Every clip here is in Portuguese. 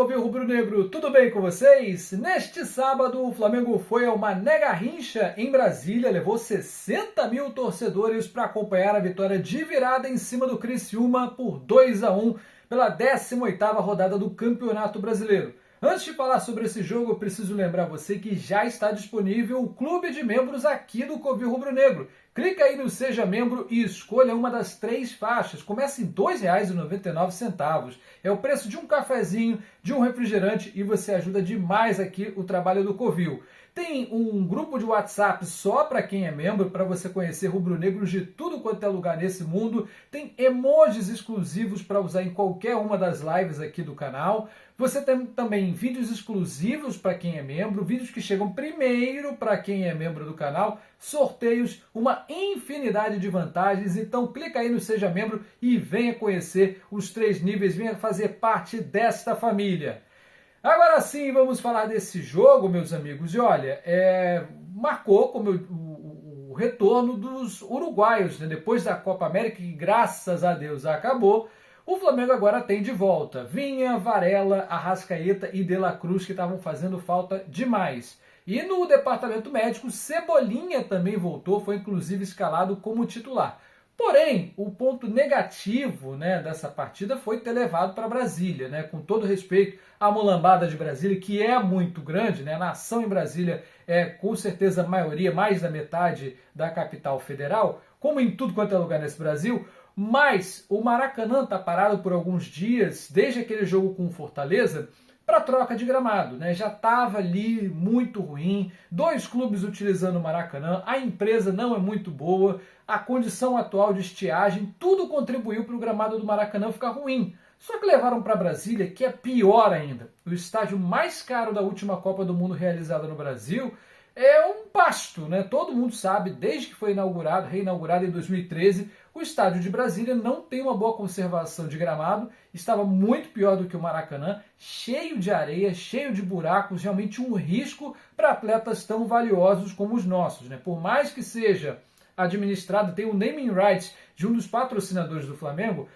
Covil Rubro-Negro, tudo bem com vocês? Neste sábado, o Flamengo foi ao Mané Garrincha, em Brasília, levou 60 mil torcedores para acompanhar a vitória de virada em cima do Criciúma por 2-1 pela 18ª rodada do Campeonato Brasileiro. Antes de falar sobre esse jogo, eu preciso lembrar você que já está disponível o clube de membros aqui do Covil Rubro-Negro. Clica aí no Seja Membro e escolha uma das 3 faixas. Começa em R$ 2,99. É o preço de um cafezinho, de um refrigerante e você ajuda demais aqui o trabalho do Covil. Tem um grupo de WhatsApp só para quem é membro, para você conhecer rubro-negros de tudo quanto é lugar nesse mundo. Tem emojis exclusivos para usar em qualquer uma das lives aqui do canal. Você tem também vídeos exclusivos para quem é membro, vídeos que chegam primeiro para quem é membro do canal, sorteios, uma infinidade de vantagens. Então clica aí no Seja Membro e venha conhecer os 3 níveis, venha fazer parte desta família. Agora sim, vamos falar desse jogo, meus amigos. E olha, marcou como o retorno dos uruguaios, né? Depois da Copa América, que graças a Deus acabou, o Flamengo agora tem de volta Vinha, Varela, Arrascaeta e De La Cruz, que estavam fazendo falta demais. E no departamento médico, Cebolinha também voltou, foi inclusive escalado como titular. Porém, o ponto negativo, né, dessa partida foi ter levado para Brasília, né, com todo respeito à mulambada de Brasília, que é muito grande, né, a nação em Brasília é com certeza a maioria, mais da metade da capital federal, como em tudo quanto é lugar nesse Brasil, mas o Maracanã está parado por alguns dias, desde aquele jogo com o Fortaleza, para troca de gramado, né? Já estava ali muito ruim, 2 clubes utilizando o Maracanã, a empresa não é muito boa, a condição atual de estiagem, tudo contribuiu para o gramado do Maracanã ficar ruim. Só que levaram para Brasília, que é pior ainda. O estádio mais caro da última Copa do Mundo realizada no Brasil é um pasto, né? Todo mundo sabe, desde que foi reinaugurado em 2013, o estádio de Brasília não tem uma boa conservação de gramado, estava muito pior do que o Maracanã, cheio de areia, cheio de buracos, realmente um risco para atletas tão valiosos como os nossos, né? Por mais que seja administrado, tem o naming rights de um dos patrocinadores do Flamengo,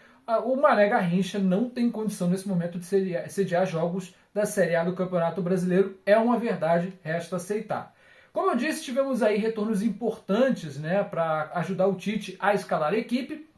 o Mané Garrincha não tem condição nesse momento de sediar jogos da Série A do Campeonato Brasileiro, é uma verdade, resta aceitar. Como eu disse, tivemos aí retornos importantes, né, para ajudar o Tite a escalar a equipe.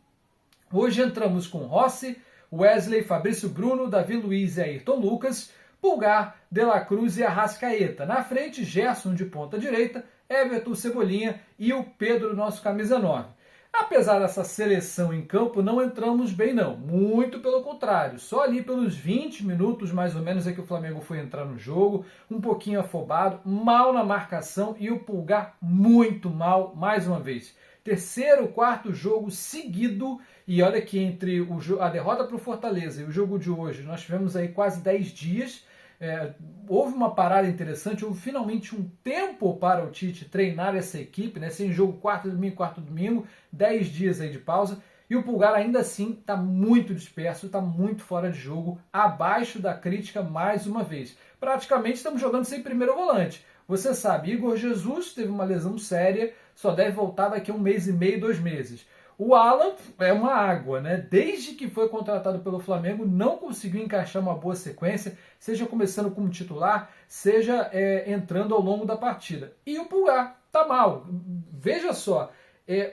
Hoje entramos com Rossi, Wesley, Fabrício Bruno, Davi Luiz e Ayrton Lucas, Pulgar, De La Cruz e Arrascaeta. Na frente, Gerson de ponta direita, Everton, Cebolinha e o Pedro, nosso camisa 9. Apesar dessa seleção em campo, não entramos bem não, muito pelo contrário, só ali pelos 20 minutos mais ou menos é que o Flamengo foi entrar no jogo, um pouquinho afobado, mal na marcação e o Pulgar muito mal mais uma vez. 3º, 4º jogo seguido, e olha que entre a derrota para o Fortaleza e o jogo de hoje, nós tivemos aí quase 10 dias, houve uma parada interessante, houve finalmente um tempo para o Tite treinar essa equipe, né? Sem jogo quarto domingo, 10 dias aí de pausa, e o Pulgar ainda assim está muito disperso, está muito fora de jogo, abaixo da crítica mais uma vez. Praticamente estamos jogando sem primeiro volante. Você sabe, Igor Jesus teve uma lesão séria, só deve voltar daqui a 1 mês e meio, 2 meses. O Alan é uma água, né? Desde que foi contratado pelo Flamengo, não conseguiu encaixar uma boa sequência, seja começando como titular, seja entrando ao longo da partida. E o Pulgar tá mal. Veja só,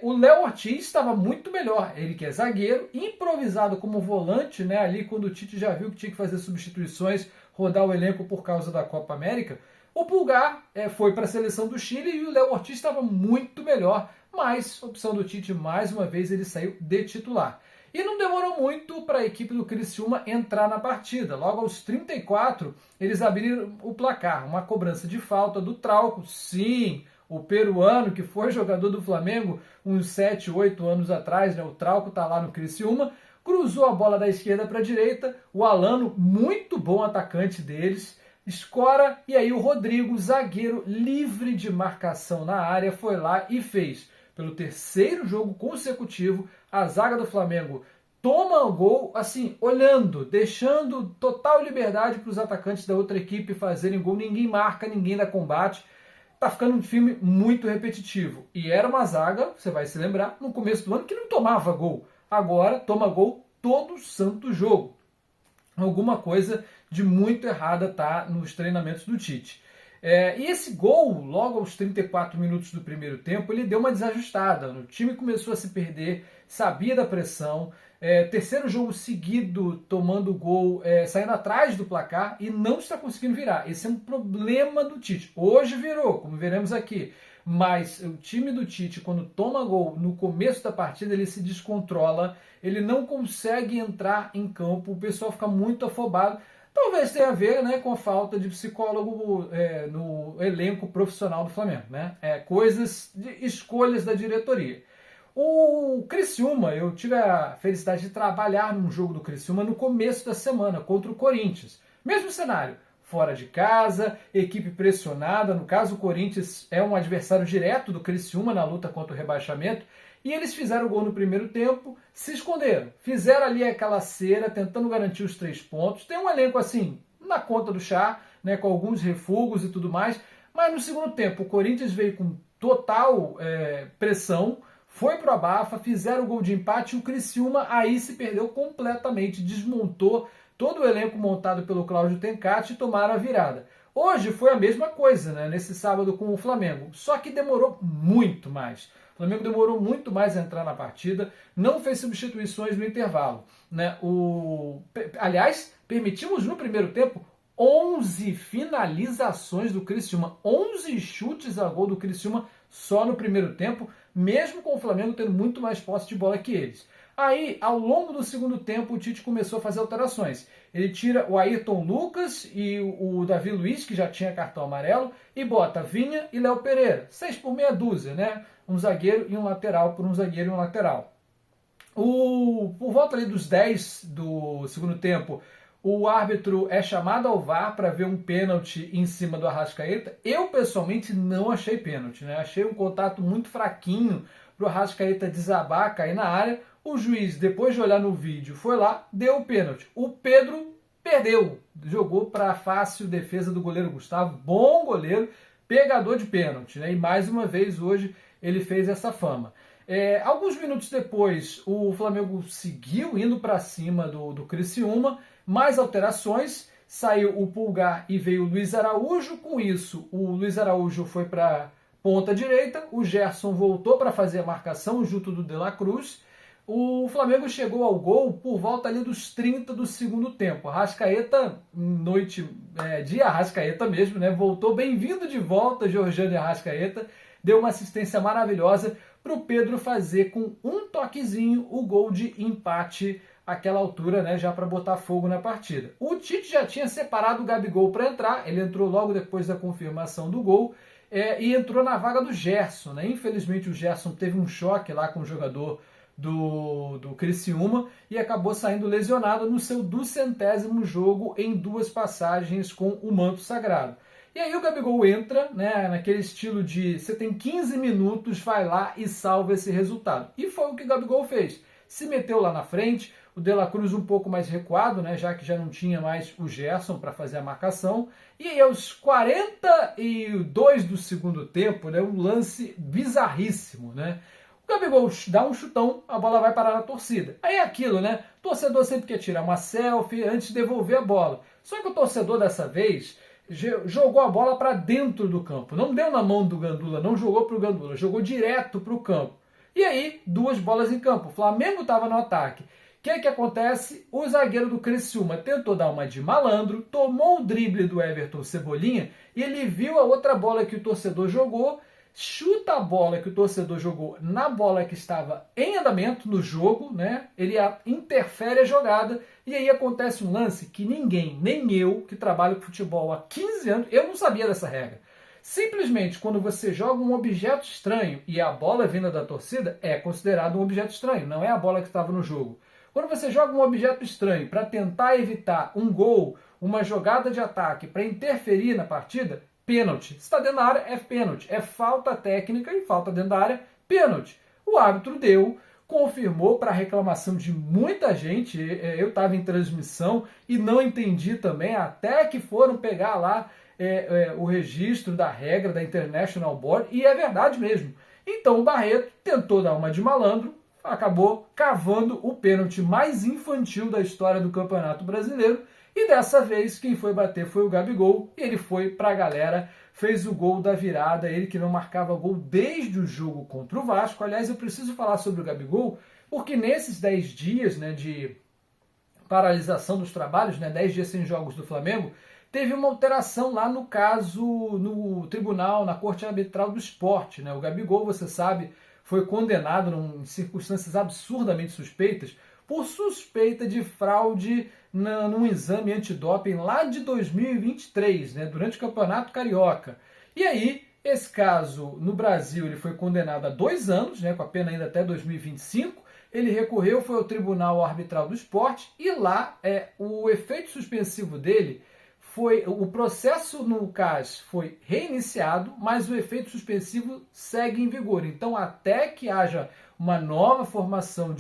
o Léo Ortiz estava muito melhor. Ele que é zagueiro, improvisado como volante, né? Ali quando o Tite já viu que tinha que fazer substituições, rodar o elenco por causa da Copa América. O Pulgar foi para a seleção do Chile e o Léo Ortiz estava muito melhor, mas opção do Tite, mais uma vez, ele saiu de titular. E não demorou muito para a equipe do Criciúma entrar na partida. Logo aos 34, eles abriram o placar. Uma cobrança de falta do Trauco, sim, o peruano que foi jogador do Flamengo uns 7, 8 anos atrás, né? O Trauco está lá no Criciúma, cruzou a bola da esquerda para a direita, o Alano, muito bom atacante deles, escora, e aí o Rodrigo, zagueiro livre de marcação na área, foi lá e fez. Pelo 3º jogo consecutivo, a zaga do Flamengo toma o gol, assim, olhando, deixando total liberdade para os atacantes da outra equipe fazerem gol. Ninguém marca, ninguém dá combate. Tá ficando um filme muito repetitivo. E era uma zaga, você vai se lembrar, no começo do ano que não tomava gol. Agora toma gol todo santo jogo. Alguma coisa de muito errada tá nos treinamentos do Tite. E esse gol, logo aos 34 minutos do primeiro tempo, ele deu uma desajustada. O time começou a se perder, sabia da pressão. Terceiro jogo seguido tomando gol, saindo atrás do placar e não está conseguindo virar. Esse é um problema do Tite. Hoje virou, como veremos aqui. Mas o time do Tite, quando toma gol no começo da partida, ele se descontrola, ele não consegue entrar em campo, o pessoal fica muito afobado. Talvez tenha a ver, né, com a falta de psicólogo no elenco profissional do Flamengo, né? Coisas de escolhas da diretoria. O Criciúma, eu tive a felicidade de trabalhar num jogo do Criciúma no começo da semana contra o Corinthians. Mesmo cenário, fora de casa, equipe pressionada. No caso, o Corinthians é um adversário direto do Criciúma na luta contra o rebaixamento. E eles fizeram o gol no primeiro tempo, se esconderam. Fizeram ali aquela cera, tentando garantir os 3 pontos. Tem um elenco assim, na conta do chá, né, com alguns refugos e tudo mais. Mas no segundo tempo, o Corinthians veio com total pressão, foi pro abafa, fizeram o gol de empate e o Criciúma aí se perdeu completamente, desmontou todo o elenco montado pelo Cláudio Tencati e tomaram a virada. Hoje foi a mesma coisa, né, nesse sábado com o Flamengo, só que demorou muito mais. O Flamengo demorou muito mais a entrar na partida, não fez substituições no intervalo, né? Aliás, permitimos no primeiro tempo 11 finalizações do Criciúma, 11 chutes a gol do Criciúma só no primeiro tempo, mesmo com o Flamengo tendo muito mais posse de bola que eles. Aí, ao longo do segundo tempo, o Tite começou a fazer alterações. Ele tira o Ayrton Lucas e o Davi Luiz, que já tinha cartão amarelo, e bota Vinha e Léo Pereira. 6 por meia dúzia, né? Um zagueiro e um lateral por um zagueiro e um lateral. Por volta ali dos 10 do segundo tempo, o árbitro é chamado ao VAR para ver um pênalti em cima do Arrascaeta. Eu, pessoalmente, não achei pênalti, né? Achei um contato muito fraquinho para o Arrascaeta desabar, cair na área. O juiz, depois de olhar no vídeo, foi lá, deu o pênalti. O Pedro perdeu, jogou para a fácil defesa do goleiro Gustavo, bom goleiro, pegador de pênalti, né? E mais uma vez hoje ele fez essa fama. Alguns minutos depois, o Flamengo seguiu indo para cima do Criciúma, mais alterações, saiu o Pulgar e veio o Luiz Araújo. Com isso, o Luiz Araújo foi para ponta direita, o Gerson voltou para fazer a marcação junto do De La Cruz. O Flamengo chegou ao gol por volta ali dos 30 do segundo tempo. Arrascaeta, dia Arrascaeta mesmo, né? Voltou, bem-vindo de volta, Georgiano Arrascaeta. Deu uma assistência maravilhosa para o Pedro fazer com um toquezinho o gol de empate àquela altura, né? Já para botar fogo na partida. O Tite já tinha separado o Gabigol para entrar, ele entrou logo depois da confirmação do gol e entrou na vaga do Gerson, né? Infelizmente o Gerson teve um choque lá com o jogador do Criciúma e acabou saindo lesionado no seu 200º jogo em 2 passagens com o manto sagrado. E aí o Gabigol entra, né, naquele estilo de você tem 15 minutos, vai lá e salva esse resultado. E foi o que o Gabigol fez. Se meteu lá na frente, o De La Cruz um pouco mais recuado, né, já que já não tinha mais o Gerson para fazer a marcação. E aí aos 42 do segundo tempo, né, um lance bizarríssimo, né? O Gabigol dá um chutão, a bola vai parar na torcida. Aí é aquilo, né? O torcedor sempre quer tirar uma selfie antes de devolver a bola. Só que o torcedor dessa vez jogou a bola para dentro do campo. Não deu na mão do Gandula, não jogou para o Gandula, jogou direto para o campo. E aí, 2 bolas em campo. O Flamengo estava no ataque. O que acontece? O zagueiro do Criciúma tentou dar uma de malandro, tomou o drible do Everton Cebolinha e ele viu a outra bola que o torcedor jogou, chuta a bola que o torcedor jogou na bola que estava em andamento no jogo, né? Ele interfere a jogada e aí acontece um lance que ninguém, nem eu, que trabalho com futebol há 15 anos, eu não sabia dessa regra. Simplesmente, quando você joga um objeto estranho e a bola é vinda da torcida, é considerado um objeto estranho, não é a bola que estava no jogo. Quando você joga um objeto estranho para tentar evitar um gol, uma jogada de ataque, para interferir na partida, pênalti. Se está dentro da área, é pênalti. É falta técnica e falta dentro da área, pênalti. O árbitro deu, confirmou para reclamação de muita gente. Eu estava em transmissão e não entendi também, até que foram pegar lá o registro da regra da International Board, e é verdade mesmo. Então o Barreto tentou dar uma de malandro, acabou cavando o pênalti mais infantil da história do Campeonato Brasileiro E dessa vez quem foi bater foi o Gabigol, e ele foi pra galera, fez o gol da virada, ele que não marcava gol desde o jogo contra o Vasco. Aliás, eu preciso falar sobre o Gabigol, porque nesses 10 dias, né, de paralisação dos trabalhos, né, 10 dias sem jogos do Flamengo, teve uma alteração lá no caso, no tribunal, na Corte Arbitral do Esporte. Né? O Gabigol, você sabe, foi condenado em circunstâncias absurdamente suspeitas por suspeita de fraude num exame antidoping lá de 2023, né, durante o Campeonato Carioca. E aí, esse caso no Brasil ele foi condenado a 2 anos, né, com a pena ainda até 2025, ele recorreu, foi ao Tribunal Arbitral do Esporte e lá o efeito suspensivo dele foi, o processo no CAS foi reiniciado, mas o efeito suspensivo segue em vigor. Então, até que haja uma nova formação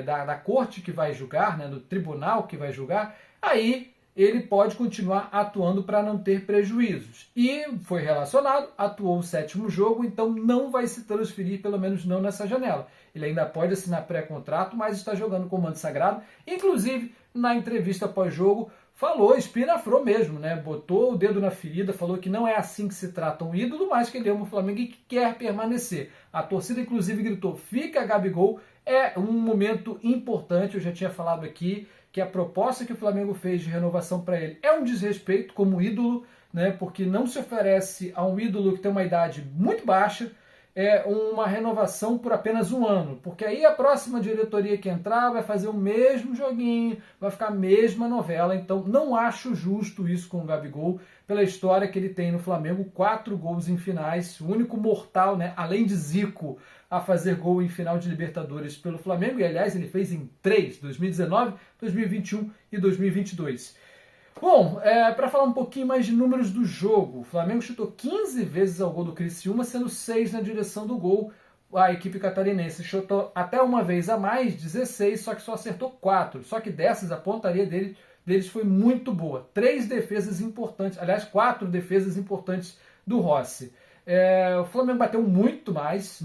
da corte que vai julgar, né, do tribunal que vai julgar, aí ele pode continuar atuando para não ter prejuízos. E foi relacionado, atuou o 7º jogo, então não vai se transferir, pelo menos não nessa janela. Ele ainda pode assinar pré-contrato, mas está jogando com o manto sagrado. Inclusive, na entrevista pós-jogo, falou, espinafrou mesmo, né? Botou o dedo na ferida, falou que não é assim que se trata um ídolo, mas que ele ama o Flamengo e que quer permanecer. A torcida, inclusive, gritou, fica Gabigol, é um momento importante, eu já tinha falado aqui, que a proposta que o Flamengo fez de renovação para ele é um desrespeito como ídolo, né? Porque não se oferece a um ídolo que tem uma idade muito baixa, uma renovação por apenas 1 ano, porque aí a próxima diretoria que entrar vai fazer o mesmo joguinho, vai ficar a mesma novela, então não acho justo isso com o Gabigol, pela história que ele tem no Flamengo, 4 gols em finais, o único mortal, né, além de Zico, a fazer gol em final de Libertadores pelo Flamengo, e aliás ele fez em 3, 2019, 2021 e 2022. Bom, para falar um pouquinho mais de números do jogo, o Flamengo chutou 15 vezes ao gol do Criciúma, sendo 6 na direção do gol. A equipe catarinense chutou até uma vez a mais, 16, só que só acertou 4. Só que dessas, a pontaria deles foi muito boa. 3 defesas importantes, aliás, 4 defesas importantes do Rossi. O Flamengo bateu muito mais.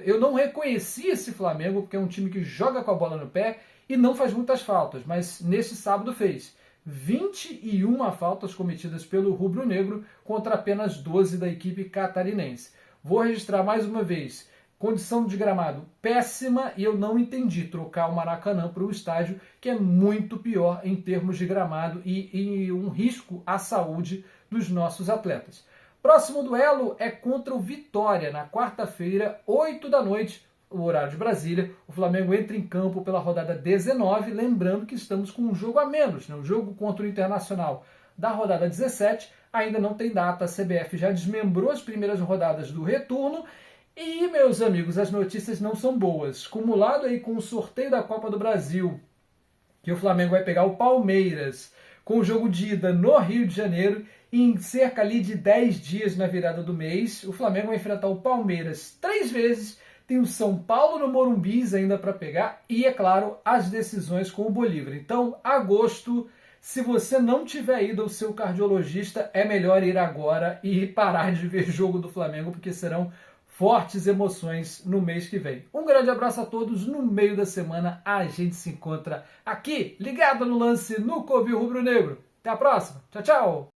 Eu não reconheci esse Flamengo, porque é um time que joga com a bola no pé e não faz muitas faltas, mas neste sábado fez 21 faltas cometidas pelo rubro-negro contra apenas 12 da equipe catarinense. Vou registrar mais uma vez, condição de gramado péssima, e eu não entendi trocar o Maracanã para o estádio, que é muito pior em termos de gramado e um risco à saúde dos nossos atletas. Próximo duelo é contra o Vitória, na quarta-feira, 8 da noite, o horário de Brasília. O Flamengo entra em campo pela rodada 19, lembrando que estamos com um jogo a menos, né? O jogo contra o Internacional da rodada 17 ainda não tem data, a CBF já desmembrou as primeiras rodadas do retorno e, meus amigos, as notícias não são boas. Cumulado aí com o sorteio da Copa do Brasil, que o Flamengo vai pegar o Palmeiras com o jogo de ida no Rio de Janeiro, em cerca ali de 10 dias na virada do mês, o Flamengo vai enfrentar o Palmeiras 3 vezes, tem o São Paulo no Morumbi ainda para pegar e, é claro, as decisões com o Bolívar. Então, agosto, se você não tiver ido ao seu cardiologista, é melhor ir agora e parar de ver jogo do Flamengo, porque serão fortes emoções no mês que vem. Um grande abraço a todos. No meio da semana a gente se encontra aqui, ligado no lance no Covil Rubro Negro. Até a próxima. Tchau, tchau.